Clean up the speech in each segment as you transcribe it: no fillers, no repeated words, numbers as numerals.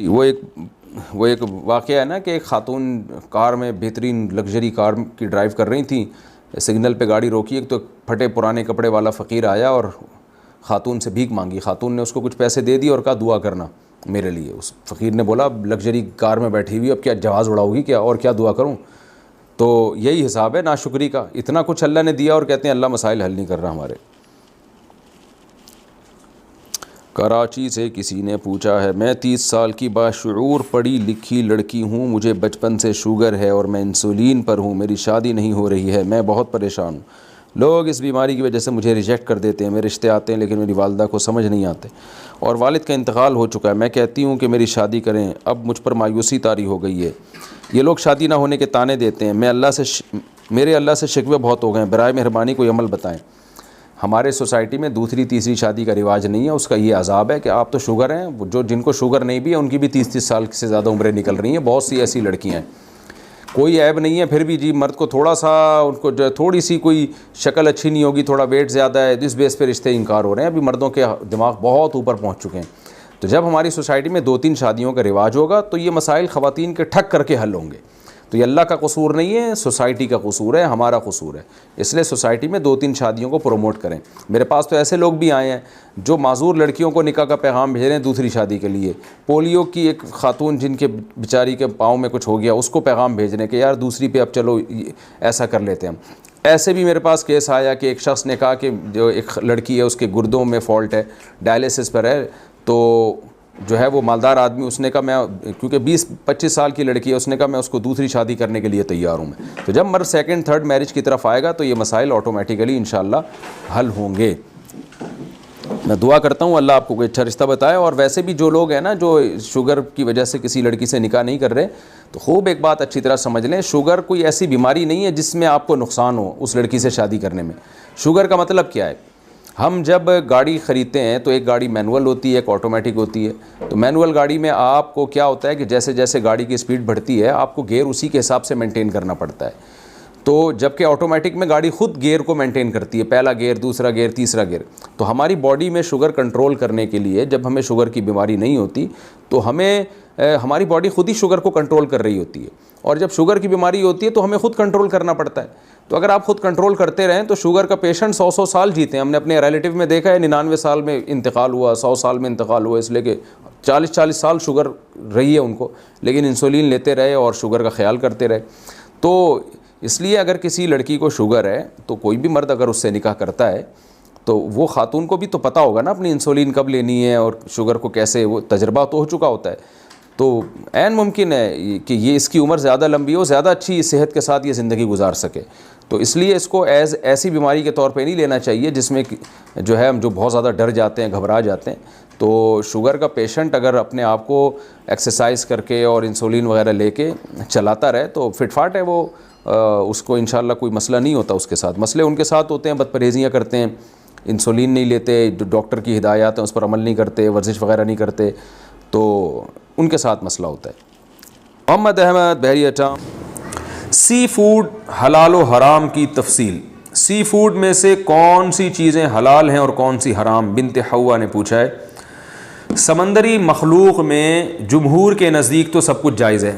وہ ایک واقعہ ہے نا کہ ایک خاتون کار میں بہترین لگژری کار کی ڈرائیو کر رہی تھیں، سگنل پہ گاڑی روکی، ایک تو پھٹے پرانے کپڑے والا فقیر آیا اور خاتون سے بھیک مانگی. خاتون نے اس کو کچھ پیسے دے دی اور کہا دعا کرنا میرے لیے. اس فقیر نے بولا لگژری کار میں بیٹھی ہوئی اب کیا جواز اڑاؤ گی کیا، اور کیا دعا کروں؟ تو یہی حساب ہے ناشکری کا. اتنا کچھ اللہ نے دیا اور کہتے ہیں اللہ مسائل حل نہیں کر رہا ہمارے. کراچی سے کسی نے پوچھا ہے، میں 30 سال کی باشعور پڑھی لکھی لڑکی ہوں، مجھے بچپن سے شوگر ہے اور میں انسولین پر ہوں، میری شادی نہیں ہو رہی ہے، میں بہت پریشان ہوں. لوگ اس بیماری کی وجہ سے مجھے ریجیکٹ کر دیتے ہیں، میرے رشتے آتے ہیں لیکن میری والدہ کو سمجھ نہیں آتے اور والد کا انتقال ہو چکا ہے. میں کہتی ہوں کہ میری شادی کریں، اب مجھ پر مایوسی طاری ہو گئی ہے. یہ لوگ شادی نہ ہونے کے طعنے دیتے ہیں، میرے اللہ سے شکوے بہت ہو گئے ہیں، برائے مہربانی کوئی عمل بتائیں. ہمارے سوسائٹی میں دوسری تیسری شادی کا رواج نہیں ہے. اس کا یہ عذاب ہے کہ آپ تو شوگر ہیں، جن کو شوگر نہیں بھی ہے ان کی بھی 30 سال سے زیادہ عمریں نکل رہی ہیں. بہت سی ایسی لڑکیاں ہیں، کوئی عیب نہیں ہے، پھر بھی جی مرد کو تھوڑا سا ان کو جو تھوڑی سی کوئی شکل اچھی نہیں ہوگی، تھوڑا ویٹ زیادہ ہے، اس بیس پہ رشتے انکار ہو رہے ہیں. ابھی مردوں کے دماغ بہت اوپر پہنچ چکے ہیں. تو جب ہماری سوسائٹی میں 2-3 شادیوں کا رواج ہوگا تو یہ مسائل خواتین کے ٹھک کر کے حل ہوں گے. تو یہ اللہ کا قصور نہیں ہے، سوسائٹی کا قصور ہے، ہمارا قصور ہے. اس لیے سوسائٹی میں 2-3 شادیوں کو پروموٹ کریں. میرے پاس تو ایسے لوگ بھی آئے ہیں جو معذور لڑکیوں کو نکاح کا پیغام بھیج رہے ہیں دوسری شادی کے لیے. پولیو کی ایک خاتون جن کے بیچاری کے پاؤں میں کچھ ہو گیا، اس کو پیغام بھیج رہے ہیں کہ یار دوسری پہ اب چلو ایسا کر لیتے ہیں. ایسے بھی میرے پاس کیس آیا کہ ایک شخص نے کہا کہ جو ایک لڑکی ہے اس کے گردوں میں فالٹ ہے، ڈائلیسس پر ہے، تو جو ہے وہ مالدار آدمی، اس نے کہا میں کیونکہ 20-25 سال کی لڑکی ہے، اس نے کہا میں اس کو دوسری شادی کرنے کے لیے تیار ہوں. تو جب مرد 2nd-3rd میرج کی طرف آئے گا تو یہ مسائل آٹومیٹیکلی انشاءاللہ حل ہوں گے. میں دعا کرتا ہوں اللہ آپ کو کوئی اچھا رشتہ بتائے. اور ویسے بھی جو لوگ ہیں نا جو شوگر کی وجہ سے کسی لڑکی سے نکاح نہیں کر رہے، تو خوب ایک بات اچھی طرح سمجھ لیں، شوگر کوئی ایسی بیماری نہیں ہے جس میں آپ کو نقصان ہو اس لڑکی سے شادی کرنے میں. شوگر کا مطلب کیا ہے؟ ہم جب گاڑی خریدتے ہیں تو ایک گاڑی مینول ہوتی ہے، ایک آٹومیٹک ہوتی ہے. تو مینول گاڑی میں آپ کو کیا ہوتا ہے کہ جیسے جیسے گاڑی کی سپیڈ بڑھتی ہے آپ کو گیئر اسی کے حساب سے مینٹین کرنا پڑتا ہے. تو جبکہ آٹومیٹک میں گاڑی خود گیئر کو مینٹین کرتی ہے، پہلا گیئر، دوسرا گیئر، تیسرا گیئر. تو ہماری باڈی میں شوگر کنٹرول کرنے کے لیے جب ہمیں شوگر کی بیماری نہیں ہوتی تو ہماری باڈی خود ہی شوگر کو کنٹرول کر رہی ہوتی ہے. اور جب شوگر کی بیماری ہوتی ہے تو ہمیں خود کنٹرول کرنا پڑتا ہے. تو اگر آپ خود کنٹرول کرتے رہیں تو شوگر کا پیشنٹ 100 سال جیتے ہیں. ہم نے اپنے ریلیٹیو میں دیکھا ہے 99 سال میں انتقال ہوا، 100 سال میں انتقال ہوا، اس لیے کہ 40 سال شوگر رہی ہے ان کو، لیکن انسولین لیتے رہے اور شوگر کا خیال کرتے رہے. تو اس لیے اگر کسی لڑکی کو شوگر ہے تو کوئی بھی مرد اگر اس سے نکاح کرتا ہے تو وہ خاتون کو بھی تو پتہ ہوگا نا اپنی انسولین کب لینی ہے اور شوگر کو کیسے، وہ تجربہ تو ہو چکا ہوتا ہے. تو عین ممکن ہے کہ یہ اس کی عمر زیادہ لمبی ہو، زیادہ اچھی صحت کے ساتھ یہ زندگی گزار سکے. تو اس لیے اس کو ایسی بیماری کے طور پہ نہیں لینا چاہیے جس میں جو ہے ہم جو بہت زیادہ ڈر جاتے ہیں، گھبرا جاتے ہیں. تو شوگر کا پیشنٹ اگر اپنے آپ کو ایکسرسائز کر کے اور انسولین وغیرہ لے کے چلاتا رہے تو فٹ فاٹ ہے وہ، اس کو انشاءاللہ کوئی مسئلہ نہیں ہوتا اس کے ساتھ. مسئلے ان کے ساتھ ہوتے ہیں بد پرہیزیاں کرتے ہیں، انسولین نہیں لیتے، جو ڈاکٹر کی ہدایات ہیں اس پر عمل نہیں کرتے، ورزش وغیرہ نہیں کرتے، تو ان کے ساتھ مسئلہ ہوتا ہے. محمد احمد بحری اٹام، سی فوڈ حلال و حرام کی تفصیل. سی فوڈ میں سے کون سی چیزیں حلال ہیں اور کون سی حرام؟ بنت حوا نے پوچھا ہے. سمندری مخلوق میں جمہور کے نزدیک تو سب کچھ جائز ہے،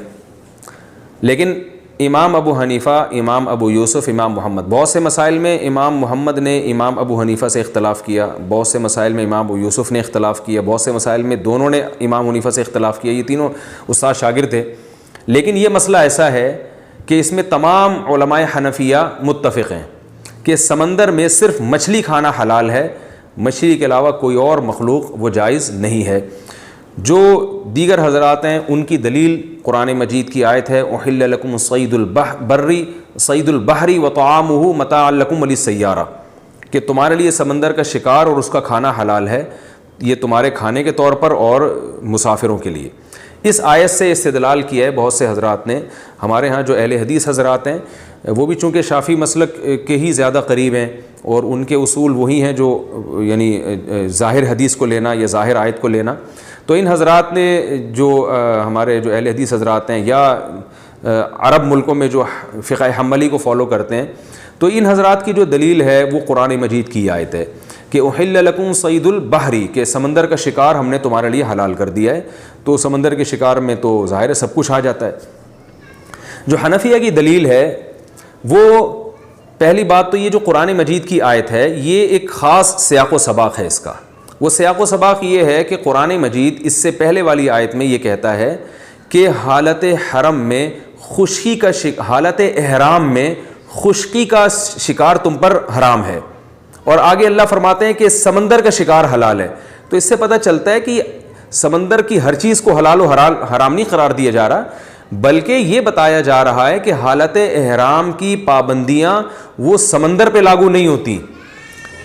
لیکن امام ابو حنیفہ، امام ابو یوسف، امام محمد، بہت سے مسائل میں امام محمد نے امام ابو حنیفہ سے اختلاف کیا، بہت سے مسائل میں امام ابو یوسف نے اختلاف کیا، بہت سے مسائل میں دونوں نے امام حنیفہ سے اختلاف کیا. یہ تینوں استاد شاگرد تھے. لیکن یہ مسئلہ ایسا ہے کہ اس میں تمام علماء حنفیہ متفق ہیں کہ سمندر میں صرف مچھلی کھانا حلال ہے، مچھلی کے علاوہ کوئی اور مخلوق وہ جائز نہیں ہے. جو دیگر حضرات ہیں ان کی دلیل قرآن مجید کی آیت ہے احل لکم صید البحری وطعامہ متاعا لکم وللسیارہ، کہ تمہارے لیے سمندر کا شکار اور اس کا کھانا حلال ہے، یہ تمہارے کھانے کے طور پر اور مسافروں کے لیے. اس آیت سے استدلال کیا ہے بہت سے حضرات نے. ہمارے ہاں جو اہل حدیث حضرات ہیں وہ بھی چونکہ شافعی مسلک کے ہی زیادہ قریب ہیں اور ان کے اصول وہی ہیں جو یعنی ظاہر حدیث کو لینا یا ظاہر آیت کو لینا. تو ان حضرات نے جو ہمارے جو اہل حدیث حضرات ہیں یا عرب ملکوں میں جو فقہ حنبلی کو فالو کرتے ہیں، تو ان حضرات کی جو دلیل ہے وہ قرآن مجید کی آیت ہے کہ احل لکم صید البحری، کہ سمندر کا شکار ہم نے تمہارے لیے حلال کر دیا ہے. تو سمندر کے شکار میں تو ظاہر ہے سب کچھ آ جاتا ہے. جو حنفیہ کی دلیل ہے وہ پہلی بات تو یہ جو قرآن مجید کی آیت ہے یہ ایک خاص سیاق و سباق ہے اس کا. وہ سیاق و سباق یہ ہے کہ قرآن مجید اس سے پہلے والی آیت میں یہ کہتا ہے کہ حالت حرم میں خشکی کا حالت احرام میں خشکی کا شکار تم پر حرام ہے، اور آگے اللہ فرماتے ہیں کہ سمندر کا شکار حلال ہے. تو اس سے پتہ چلتا ہے کہ سمندر کی ہر چیز کو حلال و حرام نہیں قرار دیا جا رہا، بلکہ یہ بتایا جا رہا ہے کہ حالت احرام کی پابندیاں وہ سمندر پہ لاگو نہیں ہوتی.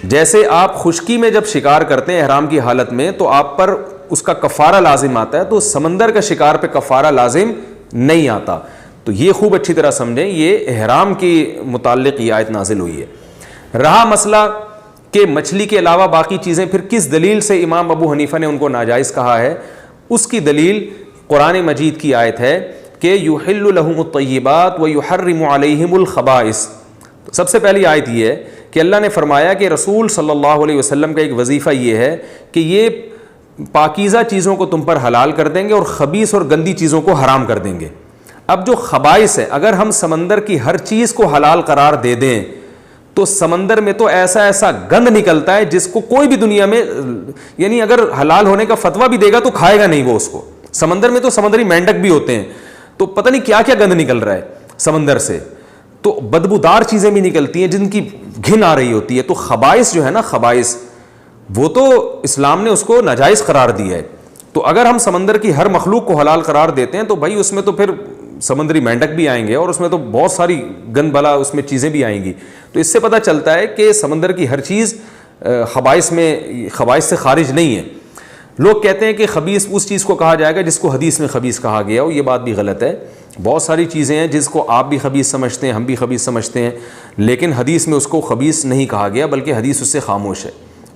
جیسے آپ خشکی میں جب شکار کرتے ہیں احرام کی حالت میں تو آپ پر اس کا کفارہ لازم آتا ہے، تو سمندر کا شکار پہ کفارہ لازم نہیں آتا. تو یہ خوب اچھی طرح سمجھیں، یہ احرام کی متعلق یہ آیت نازل ہوئی ہے. رہا مسئلہ کہ مچھلی کے علاوہ باقی چیزیں پھر کس دلیل سے امام ابو حنیفہ نے ان کو ناجائز کہا ہے، اس کی دلیل قرآن مجید کی آیت ہے کہ یحل لہم الطیبات ویحرم علیہم الخبائث. سب سے پہلی آیت یہ ہے کہ اللہ نے فرمایا کہ رسول صلی اللہ علیہ وسلم کا ایک وظیفہ یہ ہے کہ یہ پاکیزہ چیزوں کو تم پر حلال کر دیں گے اور خبیث اور گندی چیزوں کو حرام کر دیں گے. اب جو خبائث ہے، اگر ہم سمندر کی ہر چیز کو حلال قرار دے دیں تو سمندر میں تو ایسا گند نکلتا ہے جس کو کوئی بھی دنیا میں، یعنی اگر حلال ہونے کا فتویٰ بھی دے گا تو کھائے گا نہیں وہ اس کو. سمندر میں تو سمندری مینڈک بھی ہوتے ہیں، تو پتہ نہیں کیا کیا گند نکل رہا ہے سمندر سے، تو بدبودار چیزیں بھی نکلتی ہیں جن کی گھن آ رہی ہوتی ہے. تو خبائث جو ہے نا، خبائث وہ تو اسلام نے اس کو ناجائز قرار دیا ہے. تو اگر ہم سمندر کی ہر مخلوق کو حلال قرار دیتے ہیں تو بھائی اس میں تو پھر سمندری مینڈک بھی آئیں گے اور اس میں تو بہت ساری گند بلا اس میں چیزیں بھی آئیں گی. تو اس سے پتہ چلتا ہے کہ سمندر کی ہر چیز خبائث سے خارج نہیں ہے. لوگ کہتے ہیں کہ خبیث اس چیز کو کہا جائے گا جس کو حدیث میں خبیث کہا گیا ہو، یہ بات بھی غلط ہے. بہت ساری چیزیں ہیں جس کو آپ بھی خبیث سمجھتے ہیں، ہم بھی خبیث سمجھتے ہیں، لیکن حدیث میں اس کو خبیث نہیں کہا گیا بلکہ حدیث اس سے خاموش ہے.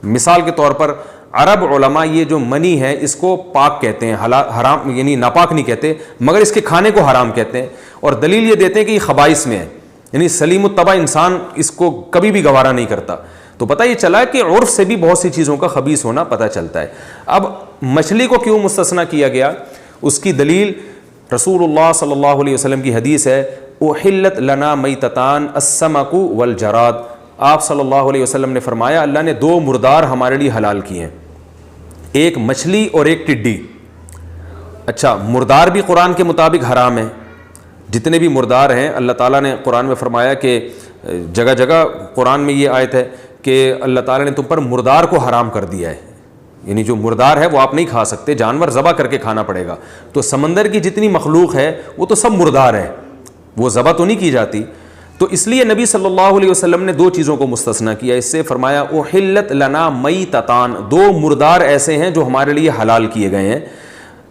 مثال کے طور پر عرب علماء یہ جو منی ہے اس کو پاک کہتے ہیں، حرام یعنی ناپاک نہیں کہتے، مگر اس کے کھانے کو حرام کہتے ہیں، اور دلیل یہ دیتے ہیں کہ یہ خبائث میں ہے، یعنی سلیم الطبع انسان اس کو کبھی بھی گوارا نہیں کرتا. تو پتہ یہ چلا کہ عرف سے بھی بہت سی چیزوں کا خبیث ہونا پتہ چلتا ہے. اب مچھلی کو کیوں مستثنیٰ کیا گیا، اس کی دلیل رسول اللہ صلی اللہ علیہ وسلم کی حدیث ہے، احلت لنا میتتان السمک والجراد. آپ صلی اللہ علیہ وسلم نے فرمایا اللہ نے دو مردار ہمارے لیے حلال کیے ہیں، ایک مچھلی اور ایک ٹڈی. اچھا، مردار بھی قرآن کے مطابق حرام ہے، جتنے بھی مردار ہیں اللہ تعالیٰ نے قرآن میں فرمایا کہ جگہ جگہ قرآن میں یہ آیت ہے کہ اللہ تعالیٰ نے تم پر مردار کو حرام کر دیا ہے، یعنی جو مردار ہے وہ آپ نہیں کھا سکتے، جانور ذبح کر کے کھانا پڑے گا. تو سمندر کی جتنی مخلوق ہے وہ تو سب مردار ہے، وہ ذبح تو نہیں کی جاتی. تو اس لیے نبی صلی اللہ علیہ وسلم نے دو چیزوں کو مستثنیٰ کیا، اس سے فرمایا احلت لنا میتتان، دو مردار ایسے ہیں جو ہمارے لیے حلال کیے گئے ہیں.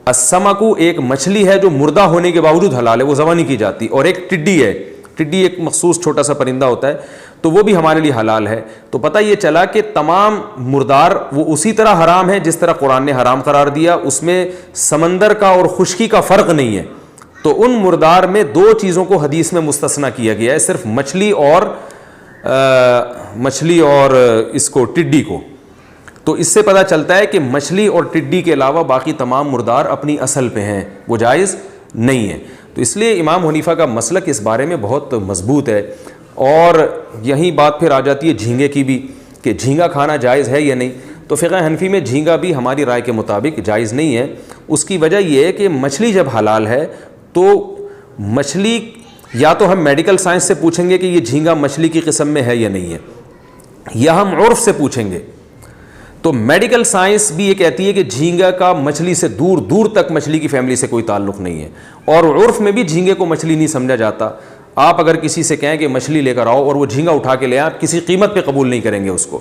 السمکو ایک مچھلی ہے جو مردہ ہونے کے باوجود حلال ہے، وہ ذبح نہیں کی جاتی، اور ایک ٹڈی ہے، ٹڈی ایک مخصوص چھوٹا سا پرندہ ہوتا ہے، تو وہ بھی ہمارے لیے حلال ہے. تو پتہ یہ چلا کہ تمام مردار وہ اسی طرح حرام ہے جس طرح قرآن نے حرام قرار دیا، اس میں سمندر کا اور خشکی کا فرق نہیں ہے. تو ان مردار میں دو چیزوں کو حدیث میں مستثنیٰ کیا گیا ہے، صرف مچھلی اور اس کو ٹڈی کو. تو اس سے پتہ چلتا ہے کہ مچھلی اور ٹڈی کے علاوہ باقی تمام مردار اپنی اصل پہ ہیں، وہ جائز نہیں ہے. تو اس لیے امام حنیفہ کا مسلک اس بارے میں بہت مضبوط ہے. اور یہی بات پھر آ جاتی ہے جھینگے کی بھی، کہ جھینگا کھانا جائز ہے یا نہیں. تو فقہ حنفی میں جھینگا بھی ہماری رائے کے مطابق جائز نہیں ہے. اس کی وجہ یہ ہے کہ مچھلی جب حلال ہے تو مچھلی یا تو ہم میڈیکل سائنس سے پوچھیں گے کہ یہ جھینگا مچھلی کی قسم میں ہے یا نہیں ہے، یا ہم عرف سے پوچھیں گے. تو میڈیکل سائنس بھی یہ کہتی ہے کہ جھینگا کا مچھلی سے دور دور تک مچھلی کی فیملی سے کوئی تعلق نہیں ہے، اور عرف میں بھی جھینگے کو مچھلی نہیں سمجھا جاتا. آپ اگر کسی سے کہیں کہ مچھلی لے کر آؤ اور وہ جھینگا اٹھا کے لے آئے، آپ کسی قیمت پہ قبول نہیں کریں گے اس کو.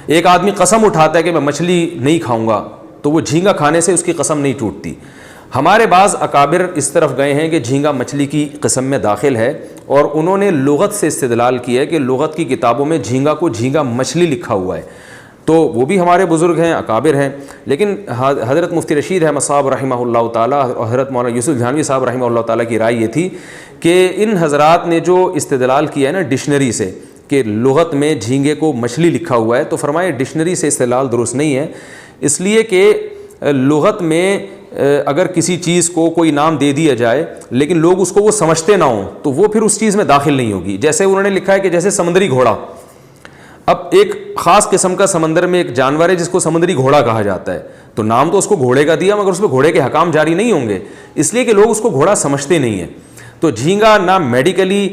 ایک آدمی قسم اٹھاتا ہے کہ میں مچھلی نہیں کھاؤں گا تو وہ جھینگا کھانے سے اس کی قسم نہیں ٹوٹتی. ہمارے بعض اکابر اس طرف گئے ہیں کہ جھینگا مچھلی کی قسم میں داخل ہے، اور انہوں نے لغت سے استدلال کیا ہے کہ لغت کی کتابوں میں جھینگا کو جھینگا مچھلی لکھا ہوا ہے. تو وہ بھی ہمارے بزرگ ہیں، اکابر ہیں. لیکن حضرت مفتی رشید احمد صاحب رحمہ اللہ تعالیٰ اور حضرت مولانا یوسف جھانوی صاحب رحمہ اللہ تعالیٰ کی رائے یہ تھی کہ ان حضرات نے جو استدلال کیا ہے نا ڈکشنری سے کہ لغت میں جھینگے کو مچھلی لکھا ہوا ہے، تو فرمائے ڈکشنری سے استدلال درست نہیں ہے، اس لیے کہ لغت میں اگر کسی چیز کو کوئی نام دے دیا جائے لیکن لوگ اس کو وہ سمجھتے نہ ہوں تو وہ پھر اس چیز میں داخل نہیں ہوگی. جیسے انہوں نے لکھا ہے کہ جیسے سمندری گھوڑا، اب ایک خاص قسم کا سمندر میں ایک جانور ہے جس کو سمندری گھوڑا کہا جاتا ہے، تو نام تو اس کو گھوڑے کا دیا مگر اس میں گھوڑے کے حکام جاری نہیں ہوں گے، اس لیے کہ لوگ اس کو گھوڑا سمجھتے نہیں ہیں. تو جھینگا نہ میڈیکلی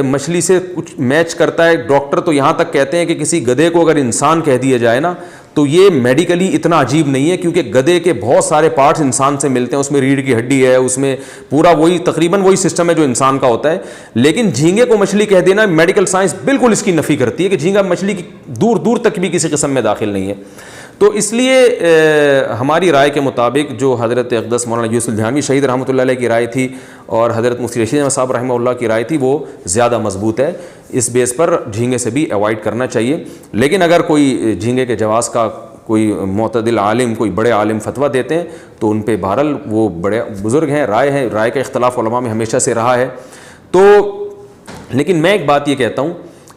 مچھلی سے کچھ میچ کرتا ہے. ڈاکٹر تو یہاں تک کہتے ہیں کہ کسی گدھے کو اگر انسان کہہ دیا جائے نا تو یہ میڈیکلی اتنا عجیب نہیں ہے، کیونکہ گدھے کے بہت سارے پارٹس انسان سے ملتے ہیں، اس میں ریڑھ کی ہڈی ہے، اس میں پورا وہی تقریباً وہی سسٹم ہے جو انسان کا ہوتا ہے. لیکن جھینگے کو مچھلی کہہ دینا، میڈیکل سائنس بالکل اس کی نفی کرتی ہے کہ جھینگا مچھلی کی دور دور تک بھی کسی قسم میں داخل نہیں ہے. تو اس لیے ہماری رائے کے مطابق جو حضرت اقدس مولانا یوسف جھانوی شہید رحمۃ اللہ علیہ کی رائے تھی اور حضرت مفتی رشید احمد صاحب رحمہ اللہ کی رائے تھی وہ زیادہ مضبوط ہے. اس بیس پر جھینگے سے بھی اوائڈ کرنا چاہیے. لیکن اگر کوئی جھینگے کے جواز کا کوئی معتدل عالم، کوئی بڑے عالم فتویٰ دیتے ہیں تو ان پہ بہرحال وہ بڑے بزرگ ہیں، رائے کا اختلاف علماء میں ہمیشہ سے رہا ہے. تو لیکن میں ایک بات یہ کہتا ہوں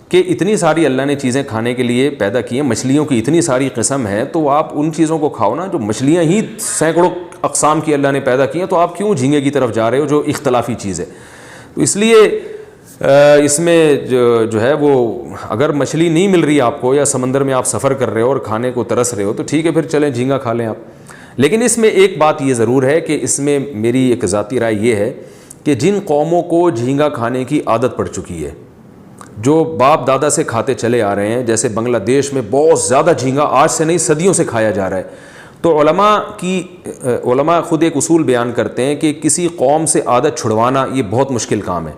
کہ اتنی ساری اللہ نے چیزیں کھانے کے لیے پیدا کی ہیں، مچھلیوں کی اتنی ساری قسم ہے، تو آپ ان چیزوں کو کھاؤ نا. جو مچھلیاں ہی سینکڑوں اقسام کی اللہ نے پیدا کی ہیں، تو آپ کیوں جھینگے کی طرف جا رہے ہو جو اختلافی چیز ہے. تو اس لیے اس میں جو ہے وہ اگر مچھلی نہیں مل رہی آپ کو یا سمندر میں آپ سفر کر رہے ہو اور کھانے کو ترس رہے ہو تو ٹھیک ہے، پھر چلیں جھینگا کھا لیں آپ. لیکن اس میں ایک بات یہ ضرور ہے کہ اس میں میری ایک ذاتی رائے یہ ہے کہ جن قوموں کو جھینگا کھانے کی عادت پڑ چکی ہے، جو باپ دادا سے کھاتے چلے آ رہے ہیں، جیسے بنگلہ دیش میں بہت زیادہ جھینگا آج سے نہیں صدیوں سے کھایا جا رہا ہے، تو علماء خود ایک اصول بیان کرتے ہیں کہ کسی قوم سے عادت چھڑوانا یہ بہت مشکل کام ہے.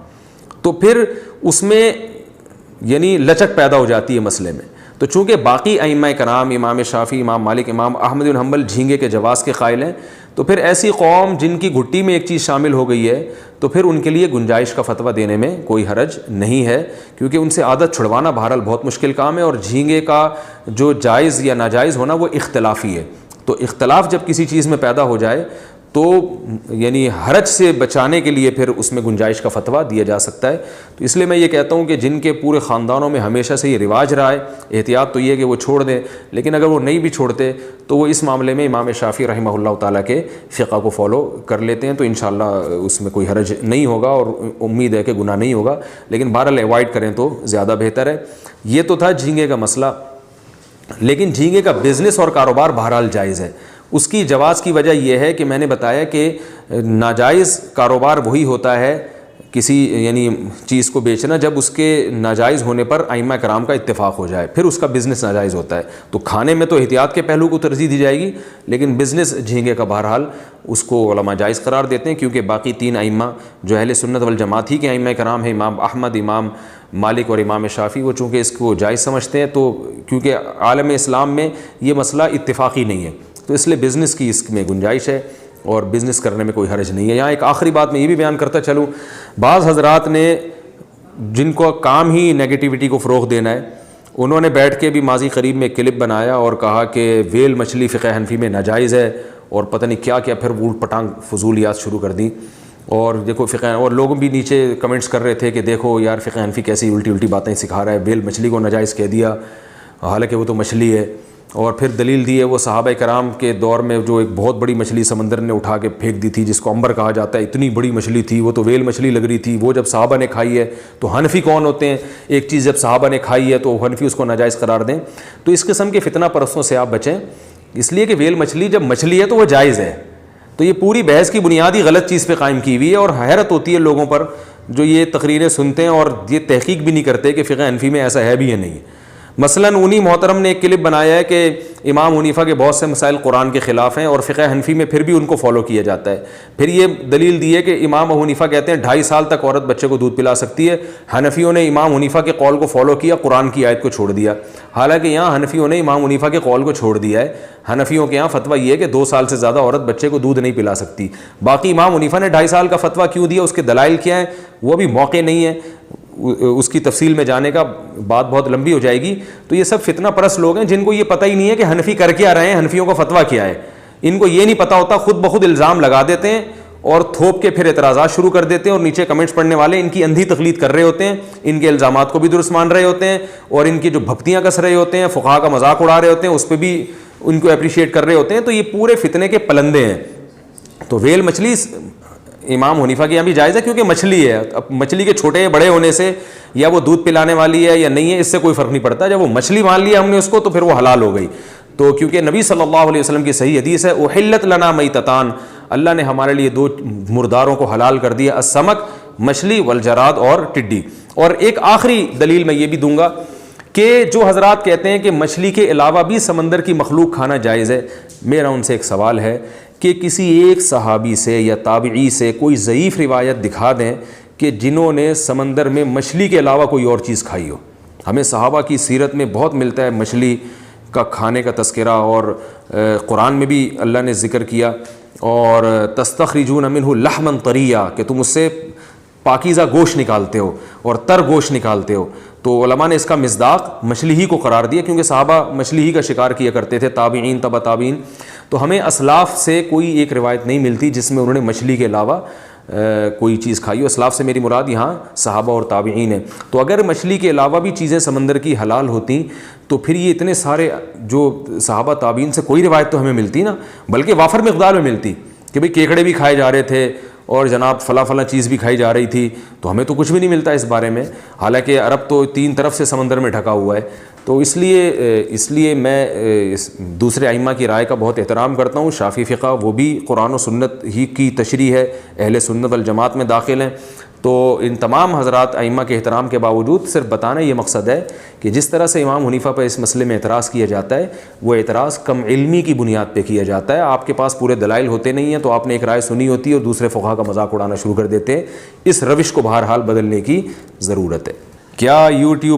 تو پھر اس میں یعنی لچک پیدا ہو جاتی ہے مسئلے میں. تو چونکہ باقی ائمہ کرام امام شافعی، امام مالک، امام احمد بن حنبل جھینگے کے جواز کے قائل ہیں، تو پھر ایسی قوم جن کی گھٹی میں ایک چیز شامل ہو گئی ہے تو پھر ان کے لیے گنجائش کا فتویٰ دینے میں کوئی حرج نہیں ہے، کیونکہ ان سے عادت چھڑوانا بہرحال بہت مشکل کام ہے. اور جھینگے کا جو جائز یا ناجائز ہونا وہ اختلافی ہے. تو اختلاف جب کسی چیز میں پیدا ہو جائے تو یعنی حرج سے بچانے کے لیے پھر اس میں گنجائش کا فتویٰ دیا جا سکتا ہے. تو اس لیے میں یہ کہتا ہوں کہ جن کے پورے خاندانوں میں ہمیشہ سے یہ رواج رہا ہے، احتیاط تو یہ ہے کہ وہ چھوڑ دیں. لیکن اگر وہ نہیں بھی چھوڑتے تو وہ اس معاملے میں امام شافعی رحمہ اللہ تعالیٰ کے فقہ کو فالو کر لیتے ہیں، تو انشاءاللہ اس میں کوئی حرج نہیں ہوگا اور امید ہے کہ گناہ نہیں ہوگا. لیکن بہرحال اوائڈ کریں تو زیادہ بہتر ہے. یہ تو تھا جھینگے کا مسئلہ. لیکن جھینگے کا بزنس اور کاروبار بہرحال جائز ہے. اس کی جواز کی وجہ یہ ہے کہ میں نے بتایا کہ ناجائز کاروبار وہی ہوتا ہے کسی یعنی چیز کو بیچنا جب اس کے ناجائز ہونے پر ائمہ کرام کا اتفاق ہو جائے، پھر اس کا بزنس ناجائز ہوتا ہے. تو کھانے میں تو احتیاط کے پہلو کو ترجیح دی جائے گی، لیکن بزنس جھینگے کا بہرحال اس کو علماء جائز قرار دیتے ہیں، کیونکہ باقی تین ائمہ جو اہل سنت والجماعت ہی کے ائمہ کرام ہیں، امام احمد، امام مالک اور امام شافعی، وہ چونکہ اس کو جائز سمجھتے ہیں. تو کیونکہ عالم اسلام میں یہ مسئلہ اتفاقی نہیں ہے تو اس لیے بزنس کی اس میں گنجائش ہے اور بزنس کرنے میں کوئی حرج نہیں ہے. یہاں ایک آخری بات میں یہ بھی بیان کرتا چلوں، بعض حضرات نے جن کو کام ہی نیگیٹیوٹی کو فروغ دینا ہے، انہوں نے بیٹھ کے بھی ماضی قریب میں کلپ بنایا اور کہا کہ ویل مچھلی فقہ حنفی میں ناجائز ہے اور پتہ نہیں کیا کیا، پھر ووٹ پٹانگ فضولیات شروع کر دیں. اور دیکھو فقہ، اور لوگ بھی نیچے کمنٹس کر رہے تھے کہ دیکھو یار فقہ حنفی کیسی الٹی الٹی باتیں سکھا رہا ہے، ویل مچھلی کو ناجائز کہہ دیا حالانکہ وہ تو مچھلی ہے. اور پھر دلیل دی ہے وہ صحابہ کرام کے دور میں جو ایک بہت بڑی مچھلی سمندر نے اٹھا کے پھینک دی تھی جس کو عنبر کہا جاتا ہے، اتنی بڑی مچھلی تھی، وہ تو ویل مچھلی لگ رہی تھی. وہ جب صحابہ نے کھائی ہے تو حنفی کون ہوتے ہیں، ایک چیز جب صحابہ نے کھائی ہے تو حنفی اس کو ناجائز قرار دیں. تو اس قسم کے فتنہ پرستوں سے آپ بچیں، اس لیے کہ ویل مچھلی جب مچھلی ہے تو وہ جائز ہے. تو یہ پوری بحث کی بنیادی غلط چیز پہ قائم کی ہوئی ہے، اور حیرت ہوتی ہے لوگوں پر جو یہ تقریریں سنتے ہیں اور یہ تحقیق بھی نہیں کرتے کہ فقہ حنفی میں ایسا ہے بھی یا نہیں. مثلا انہی محترم نے ایک کلپ بنایا ہے کہ امام حنیفہ کے بہت سے مسائل قرآن کے خلاف ہیں اور فقہ حنفی میں پھر بھی ان کو فالو کیا جاتا ہے. پھر یہ دلیل دی ہے کہ امام حنیفہ کہتے ہیں 2.5 سال تک عورت بچے کو دودھ پلا سکتی ہے. حنفیوں نے امام حنیفہ کے قول کو فالو کیا، قرآن کی آیت کو چھوڑ دیا. حالانکہ یہاں حنفیوں نے امام حنیفہ کے قول کو چھوڑ دیا ہے. حنفیوں کے یہاں فتویٰ یہ ہے کہ 2 سال سے زیادہ عورت بچے کو دودھ نہیں پلا سکتی. باقی امام حنیفہ نے 2.5 سال کا فتویٰ کیوں دیا، اس کے دلائل کیا ہیں، وہ بھی موقع نہیں ہے. اس کی تفصیل میں جانے کا بات بہت لمبی ہو جائے گی. تو یہ سب فتنہ پرست لوگ ہیں جن کو یہ پتہ ہی نہیں ہے کہ حنفی کر کیا رہے ہیں, حنفیوں کا فتویٰ کیا ہے. ان کو یہ نہیں پتہ ہوتا, خود بخود الزام لگا دیتے ہیں اور تھوپ کے پھر اعتراضات شروع کر دیتے ہیں, اور نیچے کمنٹس پڑھنے والے ان کی اندھی تقلید کر رہے ہوتے ہیں, ان کے الزامات کو بھی درست مان رہے ہوتے ہیں, اور ان کی جو بھپتیاں کس رہے ہوتے ہیں, فقہا کا مذاق اڑا رہے ہوتے ہیں, اس پہ بھی ان کو اپریشیٹ کر رہے ہوتے ہیں. تو یہ پورے فتنے کے پلندے ہیں. تو ویل مچھلی امام حنیفہ کے یہاں بھی جائز ہے کیونکہ مچھلی ہے. اب مچھلی کے چھوٹے بڑے ہونے سے یا وہ دودھ پلانے والی ہے یا نہیں ہے, اس سے کوئی فرق نہیں پڑتا. جب وہ مچھلی مان لیا ہم نے اس کو تو پھر وہ حلال ہو گئی. تو کیونکہ نبی صلی اللہ علیہ وسلم کی صحیح حدیث ہے, احلت لنا میتتان, اللہ نے ہمارے لیے 2 مرداروں کو حلال کر دیا, السمک مچھلی, والجراد اور ٹڈی. اور ایک آخری دلیل میں یہ بھی دوں گا کہ جو حضرات کہتے ہیں کہ مچھلی کے علاوہ بھی سمندر کی مخلوق کھانا جائز ہے, میرا ان سے ایک سوال ہے کہ کسی ایک صحابی سے یا تابعی سے کوئی ضعیف روایت دکھا دیں کہ جنہوں نے سمندر میں مچھلی کے علاوہ کوئی اور چیز کھائی ہو. ہمیں صحابہ کی سیرت میں بہت ملتا ہے مچھلی کا کھانے کا تذکرہ, اور قرآن میں بھی اللہ نے ذکر کیا, اور تستخرجون منہ لحما طریا, کہ تم اس سے پاکیزہ گوشت نکالتے ہو اور تر گوشت نکالتے ہو. تو علماء نے اس کا مصداق مچھلی ہی کو قرار دیا کیونکہ صحابہ مچھلی ہی کا شکار کیا کرتے تھے, تابعین تبع تابعین. تو ہمیں اسلاف سے کوئی ایک روایت نہیں ملتی جس میں انہوں نے مچھلی کے علاوہ کوئی چیز کھائی ہو. اسلاف سے میری مراد یہاں صحابہ اور تابعین ہیں. تو اگر مچھلی کے علاوہ بھی چیزیں سمندر کی حلال ہوتی تو پھر یہ اتنے سارے جو صحابہ تابعین سے کوئی روایت تو ہمیں ملتی نا, بلکہ وافر مقدار میں ملتی کہ بھئی کیکڑے بھی کھائے جا رہے تھے اور جناب فلاں چیز بھی کھائی جا رہی تھی. تو ہمیں تو کچھ بھی نہیں ملتا اس بارے میں, حالانکہ عرب تو 3 طرف سے سمندر میں ڈھکا ہوا ہے. تو اس لیے میں دوسرے ائمہ کی رائے کا بہت احترام کرتا ہوں. شافعی فقہ وہ بھی قرآن و سنت ہی کی تشریح ہے, اہل سنت والجماعت میں داخل ہیں. تو ان تمام حضرات ائمہ کے احترام کے باوجود صرف بتانا یہ مقصد ہے کہ جس طرح سے امام حنیفہ پر اس مسئلے میں اعتراض کیا جاتا ہے وہ اعتراض کم علمی کی بنیاد پہ کیا جاتا ہے. آپ کے پاس پورے دلائل ہوتے نہیں ہیں تو آپ نے ایک رائے سنی ہوتی ہے اور دوسرے فقہا کا مذاق اڑانا شروع کر دیتے ہیں. اس روش کو بہرحال بدلنے کی ضرورت ہے. کیا یوٹیوب